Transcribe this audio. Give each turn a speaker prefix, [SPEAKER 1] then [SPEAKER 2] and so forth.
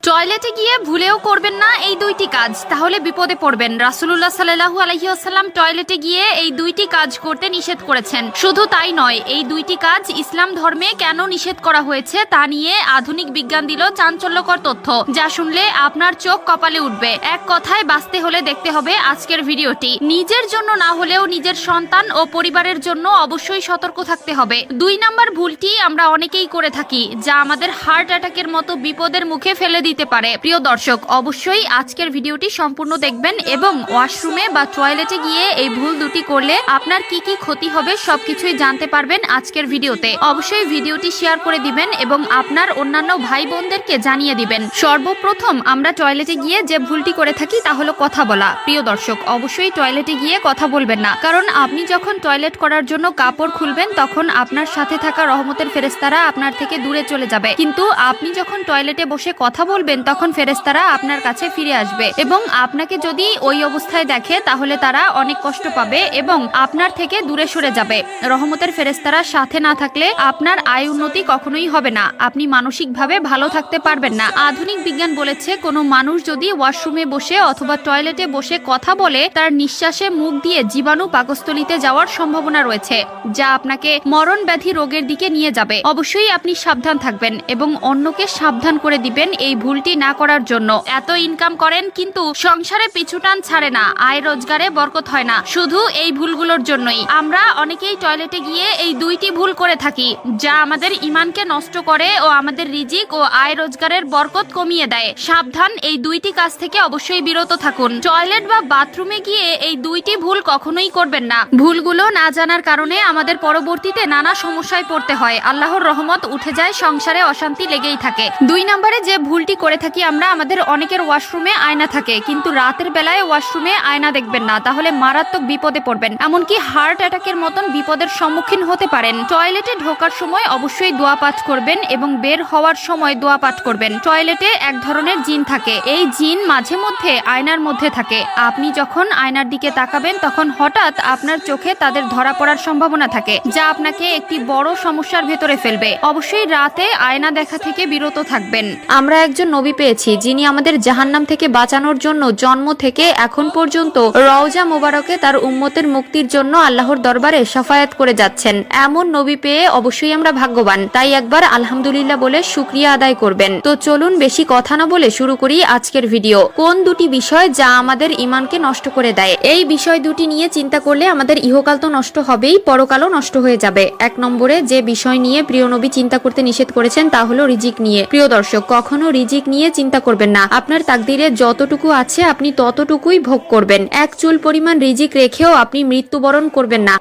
[SPEAKER 1] টয়লেটে গিয়ে ভুলেও করবেন না এই দুইটি কাজ, তাহলে বিপদে পড়বেন। রাসূলুল্লাহ সাল্লাল্লাহু আলাইহি ওয়াসাল্লাম টয়লেটে গিয়ে এই দুইটি কাজ করতে নিষেধ করেছেন। শুধু তাই নয়, এই দুইটি কাজ ইসলাম ধর্মে কেন নিষেধ করা হয়েছে তা নিয়ে আধুনিক বিজ্ঞান দিল চাঞ্চল্যকর তথ্য, যা শুনলে আপনার চোখ কপালে উঠবে। এক কথায় বাঁচতে হলে দেখতে হবে আজকের ভিডিওটি। নিজের জন্য না হলেও নিজের সন্তান ও পরিবারের জন্য অবশ্যই সতর্ক থাকতে হবে। 2 নাম্বার ভুলটি আমরা অনেকেই করে থাকি, যা আমাদের হার্ট অ্যাটাকের মতো বিপদের মুখে ফেলে দিতে পারে। প্রিয় দর্শক, অবশ্যই আজকের ভিডিওটি সম্পূর্ণ দেখবেন এবং ওয়াশরুমে বা টয়লেটে গিয়ে এই ভুল দুটি করলে আপনার কি কি ক্ষতি হবে সবকিছুই জানতে পারবেন আজকের ভিডিওতে। অবশ্যই ভিডিওটি শেয়ার করে দিবেন এবং আপনার অন্যান্য ভাই বোনদেরকে জানিয়ে দিবেন। সর্বপ্রথম আমরা টয়লেটে গিয়ে যে ভুলটি করে থাকি তা হলো কথা বলা। প্রিয় দর্শক, অবশ্যই টয়লেটে গিয়ে কথা বলবেন না, কারণ আপনি যখন টয়লেট করার জন্য কাপড় খুলবেন তখন আপনার সাথে থাকা রহমতের ফেরেশতারা আপনার থেকে দূরে চলে যাবে, কিন্তু আপনি যখন টয়লেটে বসে কথা বলবেন তখন ফেরেশতারা আপনার কাছে ফিরে আসবে এবং আপনাকে যদি ওই অবস্থায় দেখে তাহলে তারা অনেক কষ্ট পাবে এবং আপনার থেকে দূরে সরে যাবে। রহমতের ফেরেশতারা সাথে না থাকলে আপনার আয় উন্নতি কখনোই হবে না, আপনি মানসিকভাবে ভালো থাকতে পারবেন না। আধুনিক বিজ্ঞান বলেছে, কোনো মানুষ যদি ওয়াশরুমে বসে অথবা টয়লেটে বসে কথা বলে তার নিঃশ্বাসে মুখ দিয়ে জীবাণু পাকস্থলীতে যাওয়ার সম্ভাবনা রয়েছে, যা আপনাকে মরণ ব্যাধি রোগের দিকে নিয়ে যাবে। অবশ্যই আপনি সাবধান থাকবেন এবং অন্যকে সাবধান করে দিবেন এই ভুলটি না করার জন্য। এত ইনকাম করেন কিন্তু সংসারে পিছুটান ছাড়ে না, আয় রোজগারে বরকত হয় না, শুধু এই ভুলগুলোর জন্যই। আমরা অনেকেই টয়লেটে গিয়ে এই দুইটি ভুল করে থাকি, যা আমাদের ঈমানকে নষ্ট করে ও আমাদের রিজিক ও আয় রোজগারের বরকত কমিয়ে দেয়। সাবধান, এই দুইটি কাজ থেকে অবশ্যই বিরত থাকুন। টয়লেট বা বাথরুমে গিয়ে এই দুইটি ভুল কখনোই করবেন না। ভুলগুলো না জানার কারণে আমাদের পরবর্তীতে নানা সমস্যায় পড়তে হয়, আল্লাহর রহমত উঠে যায়, সংসারে অশান্তি লেগেই থাকে। 2 নম্বরে যে ভুলটি করে থাকি আমরা, আমাদের অনেকের ওয়াশরুমে আয়না থাকে, কিন্তু রাতের বেলায় ওয়াশরুমে আয়না দেখবেন না, তাহলে মারাত্মক বিপদে পড়বেন, এমনকি হার্ট অ্যাটাকের মতন বিপদের সম্মুখীন হতে পারেন। টয়লেটে ঢোকার সময় অবশ্যই দোয়া পাঠ করবেন এবং বের হওয়ার সময় দোয়া পাঠ করবেন। টয়লেটে এক ধরনের জিন থাকে, এই জিন মাঝে মধ্যে আয়নার মধ্যে থাকে। আপনি যখন আয়নার দিকে তাকাবেন তখন হঠাৎ আপনার চোখে তাদের ধরা পড়ার সম্ভাবনা থাকে, যা আপনাকে একটি বড় সমস্যার ভেতরে ফেলবে। অবশ্যই রাতে আয়না দেখা থেকে বিরত থাকবেন। আমরা একজন নবী পেয়েছি যিনি আমাদের জাহান্নাম থেকে বাঁচানোর জন্য জন্ম থেকে এখন পর্যন্ত রওজা মোবারকে তার উম্মতের মুক্তির জন্য আল্লাহর দরবারে শাফায়াত করে যাচ্ছেন। এমন নবী পেয়ে অবশ্যই আমরা ভাগ্যবান, তাই একবার আলহামদুলিল্লাহ বলে শুকরিয়া আদায় করবেন। তো চলুন বেশি কথা না বলে শুরু করি আজকের ভিডিও। কোন দুটি বিষয় যা আমাদের ঈমানকে নষ্ট করে দেয়? এই বিষয় দুটি নিয়ে চিন্তা করলে আমাদের ইহকাল তো নষ্ট হবেই, পরকালও নষ্ট হয়ে যাবে। 1 নম্বরে যে বিষয় নিয়ে প্রিয় নবী চিন্তা করতে নিষেধ করেছেন তা হলো রিজিক নিয়ে। প্রিয় দর্শক, কখনো রিজিক নিয়ে চিন্তা করবেন না। আপনার তাকদিরে যতটুকু আছে আপনি ততটুকুই ভোগ করবেন। 1 চুল পরিমাণ রিজিক রেখেও আপনি মৃত্যুবরণ করবেন না।